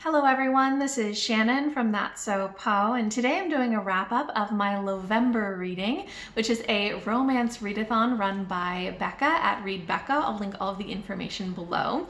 Hello everyone, this is Shannon from That's So Poe, and today I'm doing a wrap-up of my Lovember reading, which is a romance readathon run by Becca at ReadBecca. I'll link all of the information below.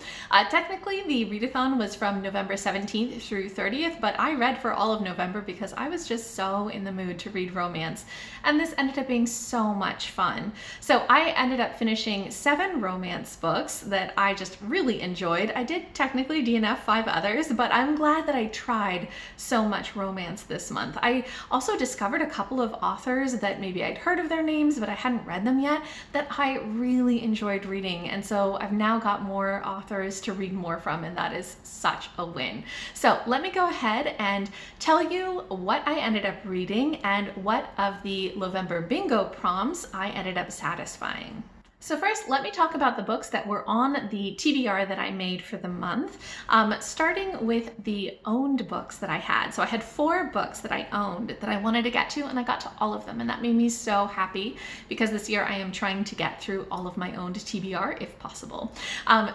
Technically, the readathon was from November 17th through 30th, but I read for all of November because I was just so in the mood to read romance, and this ended up being so much fun. So I ended up finishing 7 romance books that I just really enjoyed. I did technically DNF 5 others, but I'm glad that I tried so much romance this month. I also discovered a couple of authors that maybe I'd heard of their names, but I hadn't read them yet, that I really enjoyed reading. And so I've now got more authors to read more from, and that is such a win. So let me go ahead and tell you what I ended up reading and what of the Lovember bingo prompts I ended up satisfying. So first, let me talk about the books that were on the TBR that I made for the month, starting with the owned books that I had. So I had 4 books that I owned that I wanted to get to, and I got to all of them, and that made me so happy because this year I am trying to get through all of my owned TBR if possible.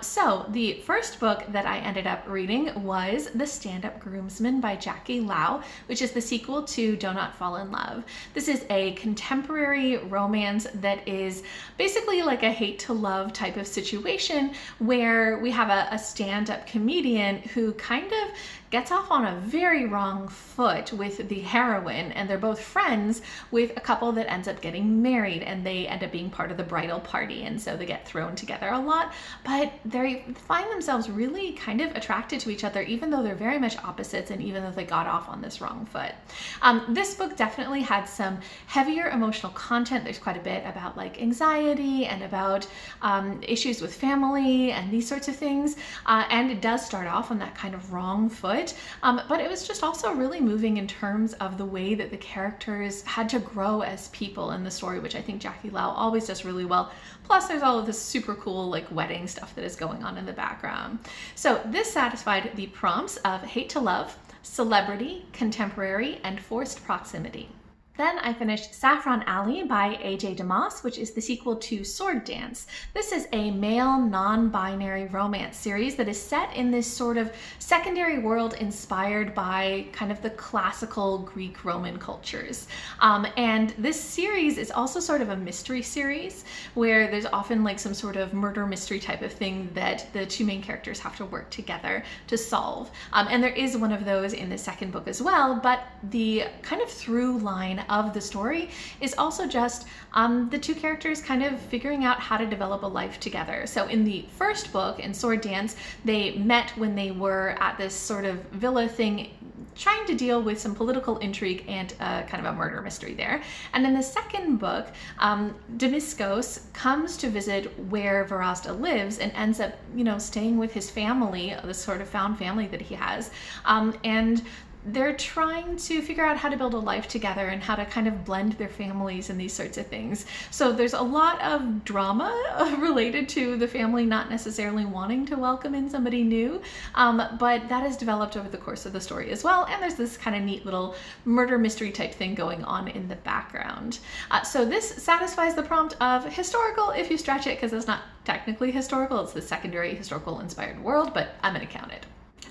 So the first book that I ended up reading was The Stand-Up Groomsman by Jackie Lau, which is the sequel to Do Not Fall in Love. This is a contemporary romance that is basically like a hate to love type of situation where we have a stand-up comedian who kind of gets off on a very wrong foot with the heroine, and they're both friends with a couple that ends up getting married, and they end up being part of the bridal party, and so they get thrown together a lot, but they find themselves really kind of attracted to each other even though they're very much opposites and even though they got off on this wrong foot. This book definitely had some heavier emotional content. There's quite a bit about like anxiety and about issues with family and these sorts of things, and it does start off on that kind of wrong foot. But it was just also really moving in terms of the way that the characters had to grow as people in the story, which I think Jackie Lau always does really well. Plus there's all of this super cool like wedding stuff that is going on in the background. So this satisfied the prompts of hate to love, celebrity, contemporary, and forced proximity. Then I finished Saffron Alley by A.J. Demas, which is the sequel to Sword Dance. This is a male non-binary romance series that is set in this sort of secondary world inspired by kind of the classical Greek Roman cultures. And this series is also sort of a mystery series where there's often like some sort of murder mystery type of thing that the 2 main characters have to work together to solve. And there is one of those in the second book as well, but the kind of through line of the story is also just the 2 characters kind of figuring out how to develop a life together. So in the first book, in Sword Dance, they met when they were at this sort of villa thing trying to deal with some political intrigue and kind of a murder mystery there. And in the second book, Demas comes to visit where Verasta lives and ends up, staying with his family, this sort of found family that he has. And they're trying to figure out how to build a life together and how to kind of blend their families and these sorts of things. So there's a lot of drama related to the family not necessarily wanting to welcome in somebody new, but that is developed over the course of the story as well. And there's this kind of neat little murder mystery type thing going on in the background. So this satisfies the prompt of historical if you stretch it, because it's not technically historical, it's the secondary historical inspired world, but I'm gonna count it.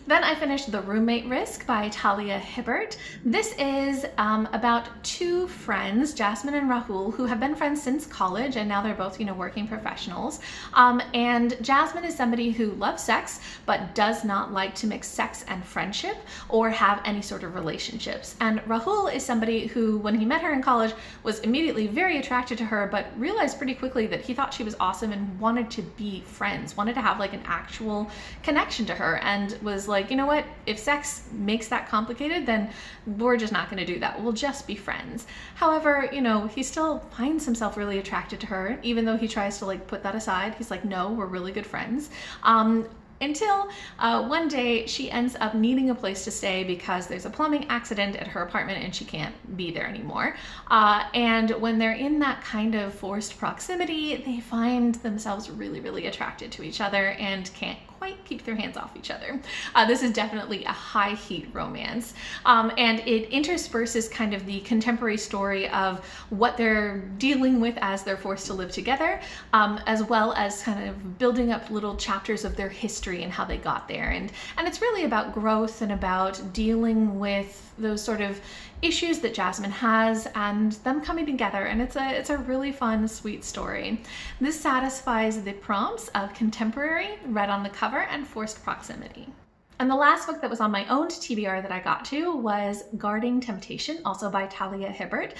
Then I finished The Roommate Risk by Talia Hibbert. This is about 2 friends, Jasmine and Rahul, who have been friends since college, and now they're both, working professionals. And Jasmine is somebody who loves sex, but does not like to mix sex and friendship or have any sort of relationships. And Rahul is somebody who, when he met her in college, was immediately very attracted to her, but realized pretty quickly that he thought she was awesome and wanted to be friends, wanted to have like an actual connection to her, and was like, you know what, if sex makes that complicated, then we're just not going to do that. We'll just be friends. However, he still finds himself really attracted to her, even though he tries to like put that aside. He's like, no, we're really good friends. Until one day she ends up needing a place to stay because there's a plumbing accident at her apartment and she can't be there anymore. And when they're in that kind of forced proximity, they find themselves really, really attracted to each other and can't quite keep their hands off each other. This is definitely a high heat romance. And it intersperses kind of the contemporary story of what they're dealing with as they're forced to live together, as well as kind of building up little chapters of their history and how they got there. And it's really about growth and about dealing with those sort of issues that Jasmine has and them coming together, and it's a really fun, sweet story. This satisfies the prompts of contemporary, read on the cover, and forced proximity. And the last book that was on my own TBR that I got to was Guarding Temptation, also by Talia Hibbert.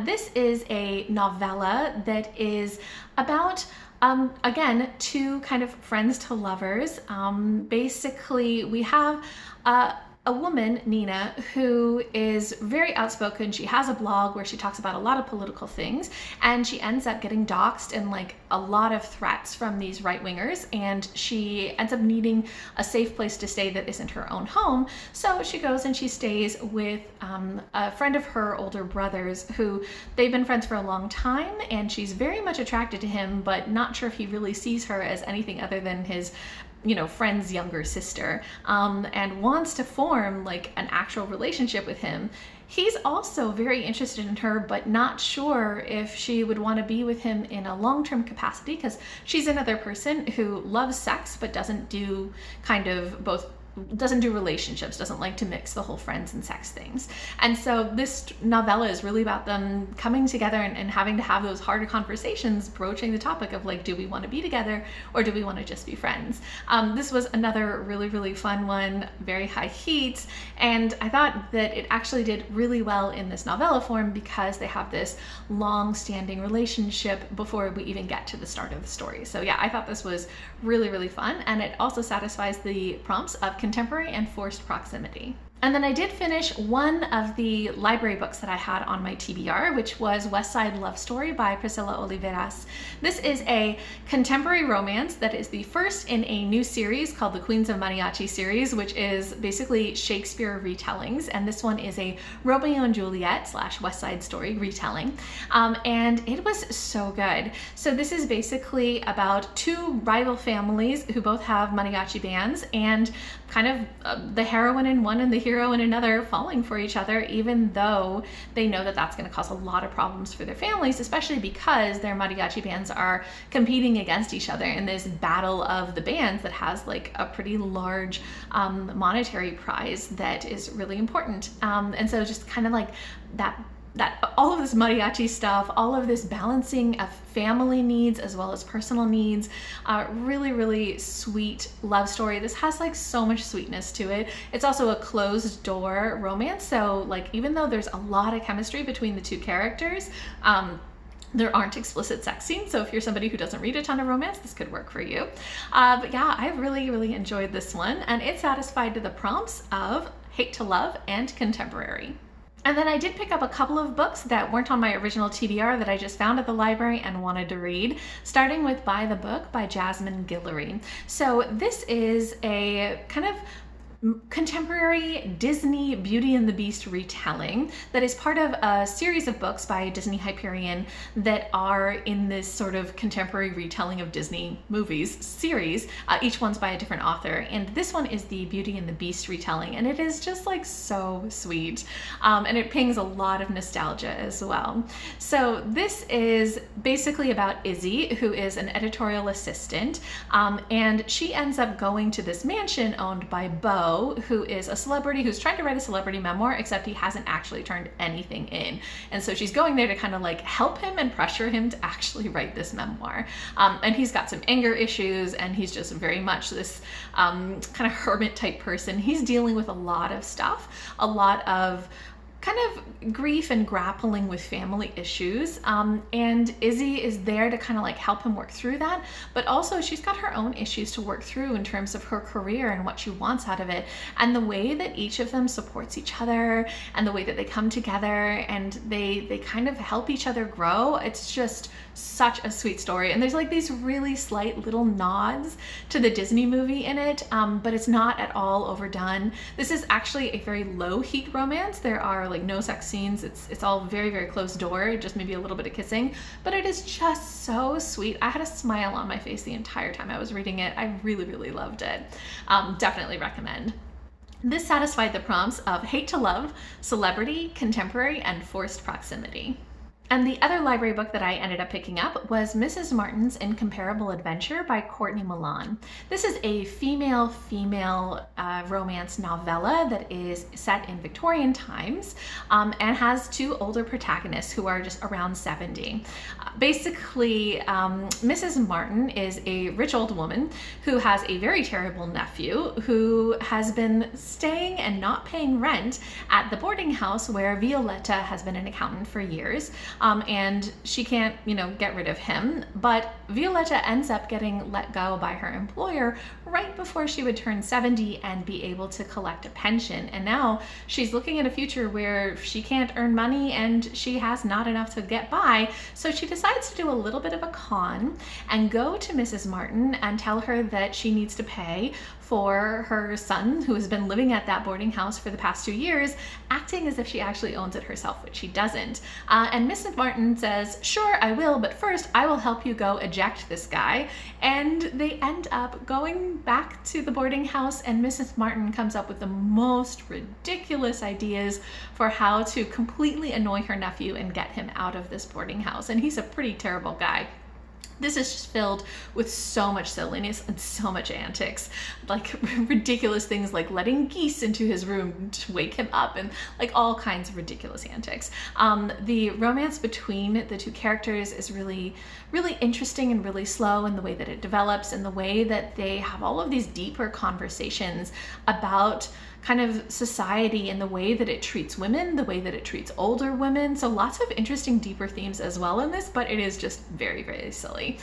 This is a novella that is about again, two kind of friends to lovers. Basically, we have a woman, Nina, who is very outspoken. She has a blog where she talks about a lot of political things, and she ends up getting doxxed and like a lot of threats from these right-wingers, and she ends up needing a safe place to stay that isn't her own home. So she goes and she stays with a friend of her older brother's, who they've been friends for a long time, and she's very much attracted to him, but not sure if he really sees her as anything other than his friend's younger sister, and wants to form like an actual relationship with him. He's also very interested in her, but not sure if she would want to be with him in a long-term capacity, because she's another person who loves sex but doesn't do relationships, doesn't like to mix the whole friends and sex things. And so this novella is really about them coming together and having to have those harder conversations, broaching the topic of like, do we want to be together or do we want to just be friends? This was another really, really fun one, very high heat, and I thought that it actually did really well in this novella form because they have this long-standing relationship before we even get to the start of the story. So yeah, I thought this was really, really fun, and it also satisfies the prompts of contemporary and forced proximity. And then I did finish one of the library books that I had on my TBR, which was West Side Love Story by Priscilla Oliveras. This is a contemporary romance that is the first in a new series called the Queens of Mariachi series, which is basically Shakespeare retellings. And this one is a Romeo and Juliet / West Side Story retelling. And it was so good. So this is basically about two rival families who both have mariachi bands, and kind of the heroine in one and the hero in another falling for each other, even though they know that that's going to cause a lot of problems for their families, especially because their mariachi bands are competing against each other in this battle of the bands that has like a pretty large monetary prize that is really important. And so just kind of like that all of this mariachi stuff, all of this balancing of family needs as well as personal needs, really, really sweet love story. This has like so much sweetness to it. It's also a closed door romance. So like, even though there's a lot of chemistry between the two characters, there aren't explicit sex scenes, so if you're somebody who doesn't read a ton of romance, this could work for you. But yeah, I really, really enjoyed this one, and it satisfied the prompts of hate to love and contemporary. And then I did pick up a couple of books that weren't on my original TBR that I just found at the library and wanted to read, starting with By the Book by Jasmine Guillory. So this is a kind of contemporary Disney Beauty and the Beast retelling that is part of a series of books by Disney Hyperion that are in this sort of contemporary retelling of Disney movies series. Each one's by a different author, and this one is the Beauty and the Beast retelling, and it is just like so sweet, and it pings a lot of nostalgia as well. So this is basically about Izzy, who is an editorial assistant, and she ends up going to this mansion owned by Beau, who is a celebrity who's trying to write a celebrity memoir, except he hasn't actually turned anything in. And so she's going there to kind of like help him and pressure him to actually write this memoir. And he's got some anger issues, and he's just very much this kind of hermit type person. He's dealing with a lot of stuff, a lot of kind of grief and grappling with family issues, and Izzy is there to kind of like help him work through that, but also she's got her own issues to work through in terms of her career and what she wants out of it, and the way that each of them supports each other and the way that they come together and they kind of help each other grow. It's just such a sweet story, and there's like these really slight little nods to the Disney movie in it, but it's not at all overdone. This is actually a very low heat romance. There are like like no sex scenes. It's all very, very closed door, just maybe a little bit of kissing, but it is just so sweet. I had a smile on my face the entire time I was reading it. I really, really loved it. Definitely recommend. This satisfied the prompts of hate to love, celebrity, contemporary, and forced proximity. And the other library book that I ended up picking up was Mrs. Martin's Incomparable Adventure by Courtney Milan. This is a female-female romance novella that is set in Victorian times and has two older protagonists who are just around 70. Basically, Mrs. Martin is a rich old woman who has a very terrible nephew who has been staying and not paying rent at the boarding house where Violetta has been an accountant for years. And she can't, get rid of him, but Violetta ends up getting let go by her employer right before she would turn 70 and be able to collect a pension. And now she's looking at a future where she can't earn money and she has not enough to get by. So she decides to do a little bit of a con and go to Mrs. Martin and tell her that she needs to pay for her son, who has been living at that boarding house for the past 2 years, acting as if she actually owns it herself, which she doesn't. And Mrs. Martin says, sure, I will, but first I will help you go eject this guy. And they end up going back to the boarding house, and Mrs. Martin comes up with the most ridiculous ideas for how to completely annoy her nephew and get him out of this boarding house. And he's a pretty terrible guy. This is just filled with so much silliness and so much antics, like ridiculous things like letting geese into his room to wake him up and like all kinds of ridiculous antics. The romance between the two characters is really, really interesting and really slow in the way that it develops and the way that they have all of these deeper conversations about kind of society and the way that it treats women, the way that it treats older women. So lots of interesting deeper themes as well in this, but it is just very, very silly.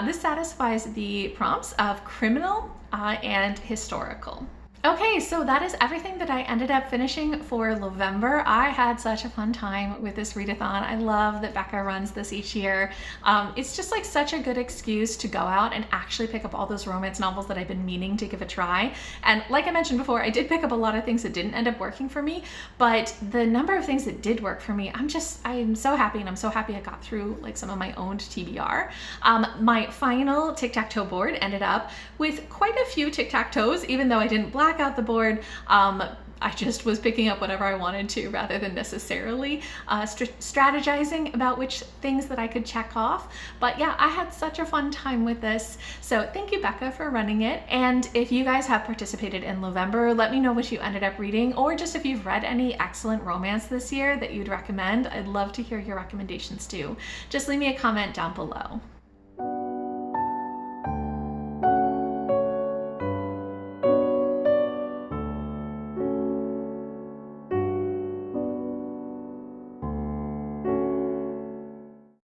This satisfies the prompts of criminal and historical. Okay, so that is everything that I ended up finishing for Lovember. I had such a fun time with this readathon. I love that Becca runs this each year. It's just like such a good excuse to go out and actually pick up all those romance novels that I've been meaning to give a try. And like I mentioned before, I did pick up a lot of things that didn't end up working for me, but the number of things that did work for me, I'm so happy, and I'm so happy I got through like some of my own TBR. My final tic-tac-toe board ended up with quite a few tic-tac-toes, even though I didn't black out the board. I just was picking up whatever I wanted to rather than necessarily strategizing about which things that I could check off. But yeah, I had such a fun time with this. So thank you, Becca, for running it. And if you guys have participated in Lovember, let me know what you ended up reading, or just if you've read any excellent romance this year that you'd recommend. I'd love to hear your recommendations too. Just leave me a comment down below.